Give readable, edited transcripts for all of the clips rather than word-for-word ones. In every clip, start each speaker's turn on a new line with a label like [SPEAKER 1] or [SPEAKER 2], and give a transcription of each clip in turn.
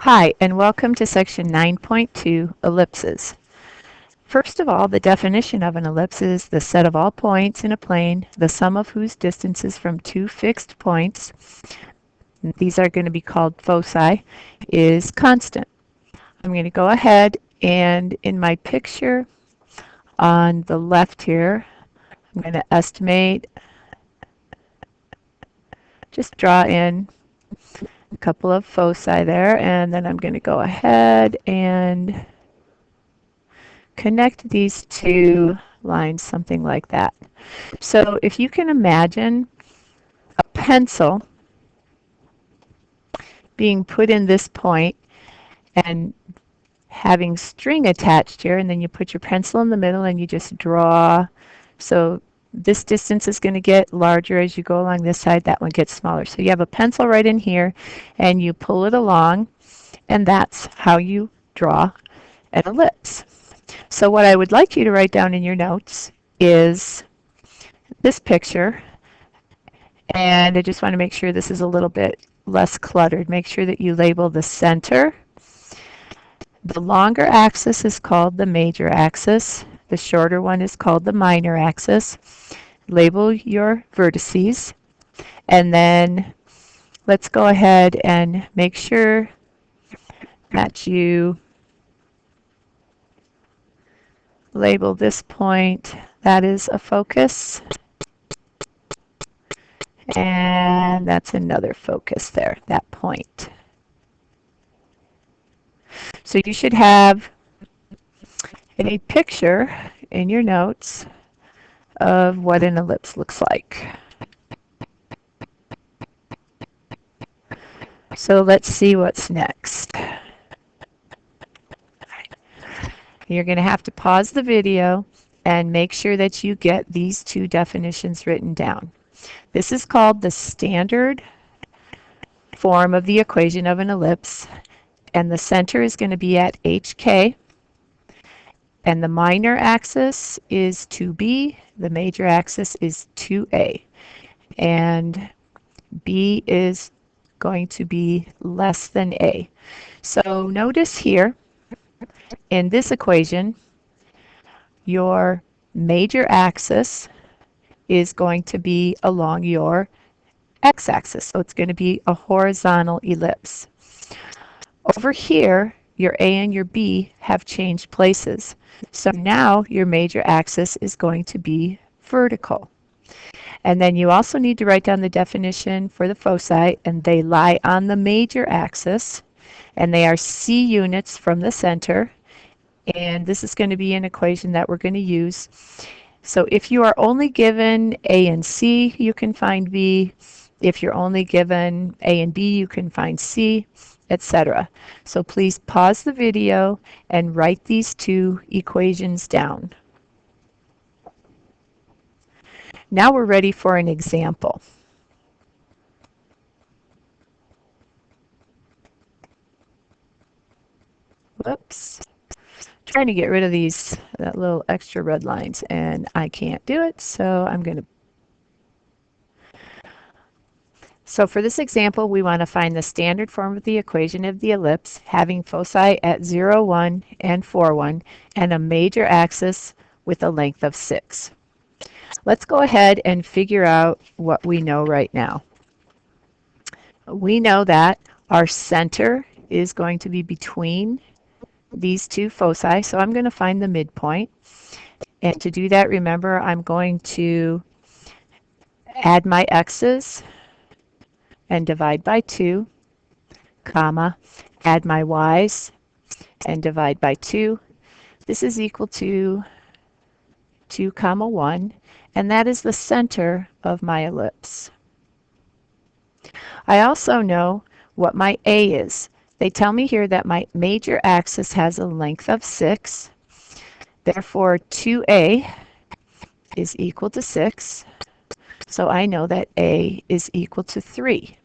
[SPEAKER 1] Hi, and welcome to section 9.2, ellipses. First of all, the definition of an ellipse is the set of all points in a plane, the sum of whose distances from two fixed points, these are going to be called foci, is constant. I'm going to go ahead and in my picture on the left here, I'm going to estimate, just draw in a couple of foci there, and then I'm going to go ahead and connect these two lines, something like that. So if you can imagine a pencil being put in this point and having string attached here, and then you put your pencil in the middle and you just draw. So this distance is going to get larger as you go along this side, that one gets smaller. So you have a pencil right in here and you pull it along, and that's how you draw an ellipse. So what I would like you to write down in your notes is this picture, and I just want to make sure this is a little bit less cluttered. Make sure that you label the center. The longer axis is called the major axis. The shorter one is called the minor axis. Label your vertices, and then let's go ahead and make sure that you label this point. That is a focus. And that's another focus there, that point. So you should have a picture in your notes of what an ellipse looks like. So let's see what's next. You're going to have to pause the video and make sure that you get these two definitions written down. This is called the standard form of the equation of an ellipse, and the center is going to be at HK, and the minor axis is 2B, the major axis is 2A, and B is going to be less than A. So notice here, in this equation, your major axis is going to be along your x-axis, so it's going to be a horizontal ellipse. Over here, your A and your B have changed places. So now your major axis is going to be vertical. And then you also need to write down the definition for the foci, and they lie on the major axis, and they are C units from the center. And this is going to be an equation that we're going to use. So if you are only given A and C, you can find B. If you're only given A and B, you can find C, etc. So please pause the video and write these two equations down. Now we're ready for an example. Whoops. Trying to get rid of that little extra red lines, and I can't do it, so I'm going to. So for this example, we want to find the standard form of the equation of the ellipse having foci at 0, 1, and 4, 1, and a major axis with a length of 6. Let's go ahead and figure out what we know right now. We know that our center is going to be between these two foci, so I'm going to find the midpoint. And to do that, remember, I'm going to add my x's and divide by 2, comma, add my y's and divide by 2. This is equal to 2, comma 1, and that is the center of my ellipse. I also know what my A is. They tell me here that my major axis has a length of 6. Therefore, 2A is equal to 6. So I know that A is equal to 3.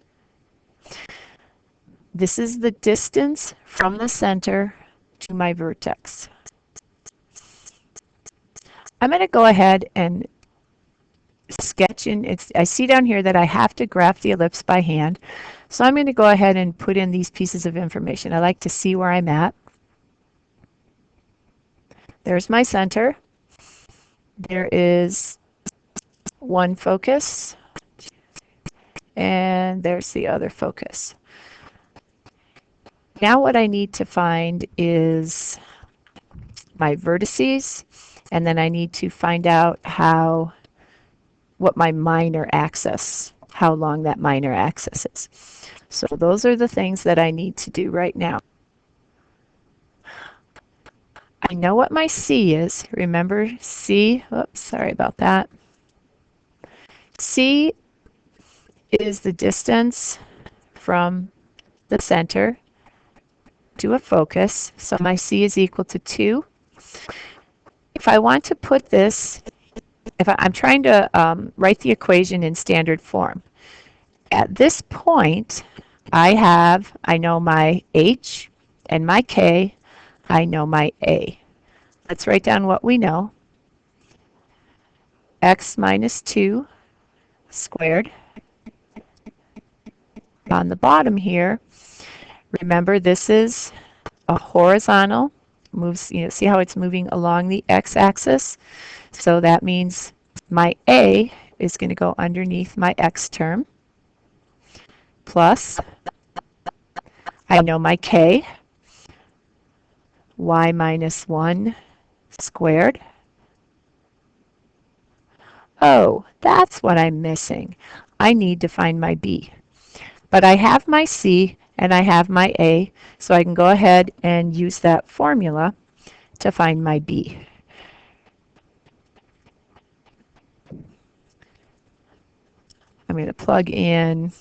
[SPEAKER 1] This is the distance from the center to my vertex. I'm going to go ahead and sketch in. I see down here that I have to graph the ellipse by hand. So I'm going to go ahead and put in these pieces of information. I like to see where I'm at. There's my center. There is one focus, and there's the other focus. Now what I need to find is my vertices, and then I need to find out what my minor axis, how long that minor axis is. So those are the things that I need to do right now. I know what my C is. Remember C? Oops, sorry about that. C is the distance from the center to a focus. So my C is equal to 2. If I want to put this, I'm trying to write the equation in standard form. At this point, I know my H and my K, I know my A. Let's write down what we know. X minus 2 squared. On the bottom here, remember this is a horizontal, moves, see how it's moving along the x-axis? So that means my A is going to go underneath my x term, plus, I know my K, y minus 1 squared. Oh, that's what I'm missing. I need to find my B. But I have my C and I have my A, so I can go ahead and use that formula to find my B. I'm going to plug in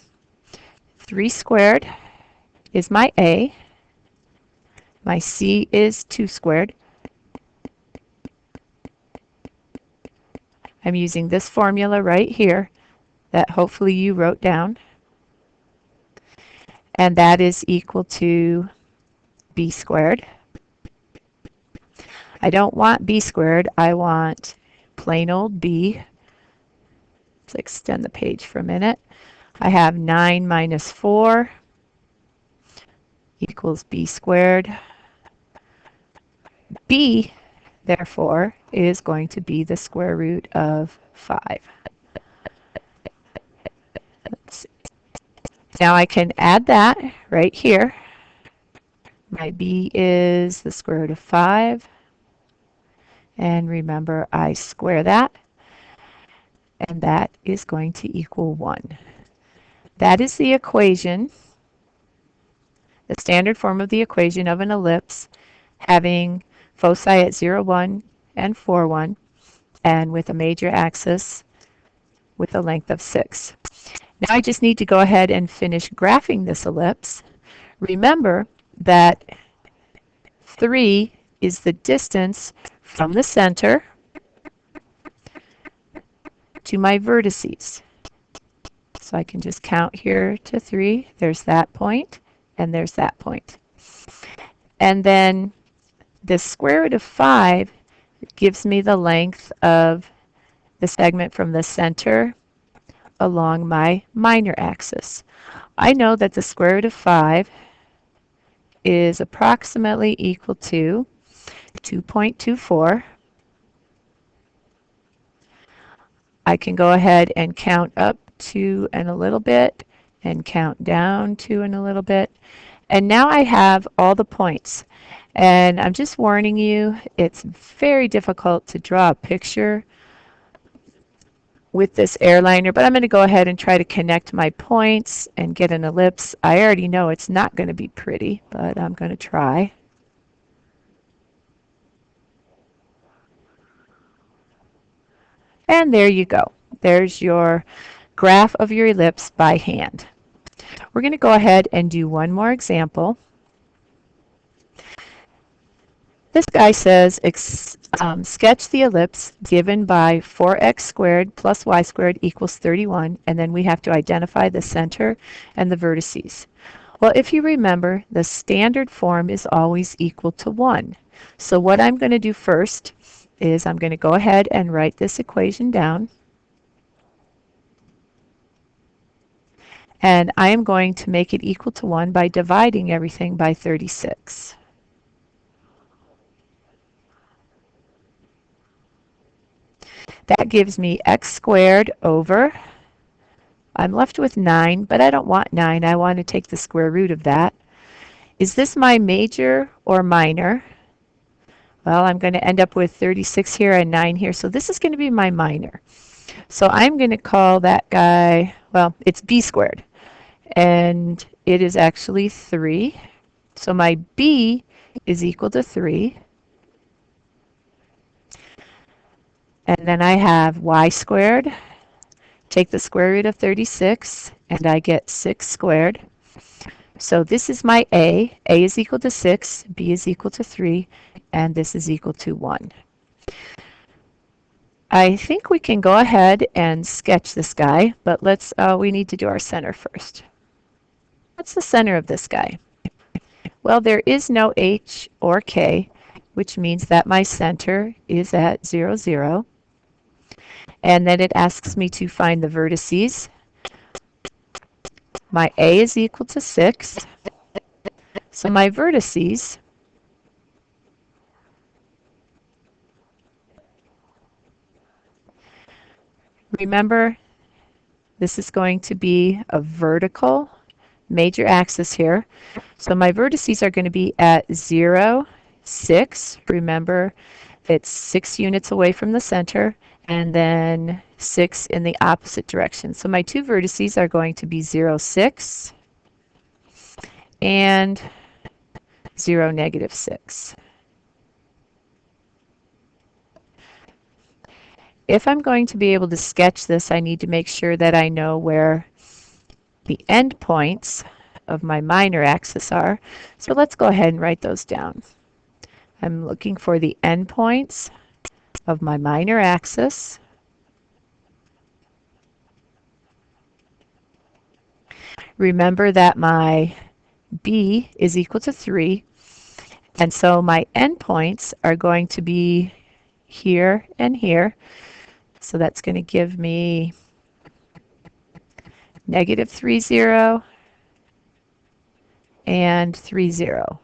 [SPEAKER 1] 3 squared is my A. My C is 2 squared. I'm using this formula right here that hopefully you wrote down. And that is equal to B squared. I don't want B squared. I want plain old B. Let's extend the page for a minute. I have 9 minus 4 equals B squared. B, therefore, is going to be the square root of 5. Let's see. Now I can add that right here. My B is the square root of 5. And remember, I square that. And that is going to equal 1. That is the equation, the standard form of the equation of an ellipse having foci at 0, 1 and 4, 1, and with a major axis with a length of 6. Now I just need to go ahead and finish graphing this ellipse. Remember that 3 is the distance from the center to my vertices. So I can just count here to 3. There's that point, and there's that point. And then the square root of 5 gives me the length of the segment from the center along my minor axis. I know that the square root of 5 is approximately equal to 2.24. I can go ahead and count up 2 and a little bit and count down 2 and a little bit. And now I have all the points. And I'm just warning you, it's very difficult to draw a picture with this airliner, but I'm going to go ahead and try to connect my points and get an ellipse. I already know it's not going to be pretty, but I'm going to try. And there you go. There's your graph of your ellipse by hand. We're going to go ahead and do one more example. This guy says, sketch the ellipse given by 4x squared plus y squared equals 31, and then we have to identify the center and the vertices. Well, if you remember, the standard form is always equal to 1. So what I'm going to do first is I'm going to go ahead and write this equation down. And I am going to make it equal to 1 by dividing everything by 36. That gives me x squared over, I'm left with 9, but I don't want 9. I want to take the square root of that. Is this my major or minor? Well, I'm going to end up with 36 here and 9 here, so this is going to be my minor. So I'm going to call that guy, well, it's b squared, and it is actually 3. So my b is equal to 3. And then I have y squared. Take the square root of 36, and I get 6 squared. So this is my a. A is equal to 6, b is equal to 3, and this is equal to 1. I think we can go ahead and sketch this guy, but we need to do our center first. What's the center of this guy? Well, there is no h or k, which means that my center is at 0, 0. And then it asks me to find the vertices. My a is equal to 6. So my vertices remember, this is going to be a vertical major axis here. So my vertices are going to be at 0, 6. Remember, it's 6 units away from the center, and then 6 in the opposite direction. So my two vertices are going to be 0, 6 and 0, negative 6. If I'm going to be able to sketch this, I need to make sure that I know where the endpoints of my minor axis are. So let's go ahead and write those down. I'm looking for the endpoints of my minor axis. Remember that my b is equal to 3, and so my endpoints are going to be here and here. So that's going to give me negative 3, 0 and 3, 0.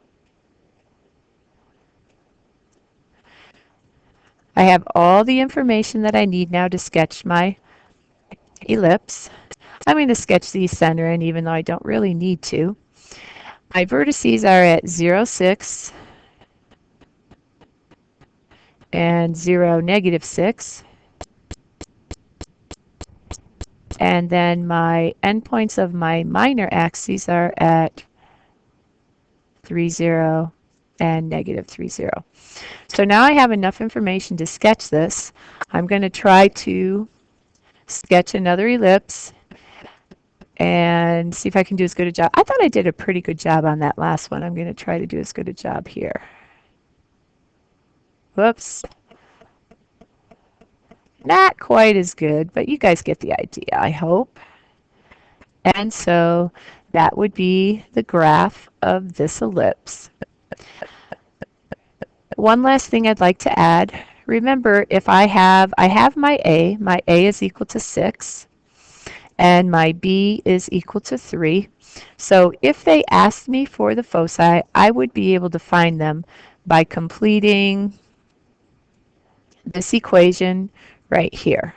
[SPEAKER 1] I have all the information that I need now to sketch my ellipse. I'm going to sketch the center in even though I don't really need to. My vertices are at 0, 6 and 0, negative 6. And then my endpoints of my minor axes are at 3, 0 and negative 3, 0. So now I have enough information to sketch this. I'm going to try to sketch another ellipse and see if I can do as good a job. I thought I did a pretty good job on that last one. I'm going to try to do as good a job here. Whoops. Not quite as good, but you guys get the idea, I hope. And so that would be the graph of this ellipse. One last thing I'd like to add. Remember, if I have my A is equal to 6, and my B is equal to 3. So if they asked me for the foci, I would be able to find them by completing this equation right here.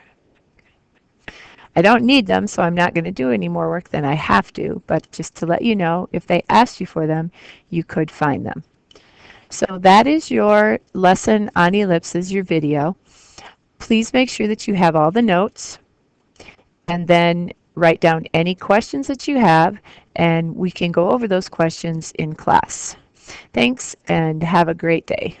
[SPEAKER 1] I don't need them, so I'm not going to do any more work than I have to, but just to let you know, if they asked you for them, you could find them. So that is your lesson on ellipses, your video. Please make sure that you have all the notes, and then write down any questions that you have, and we can go over those questions in class. Thanks, and have a great day.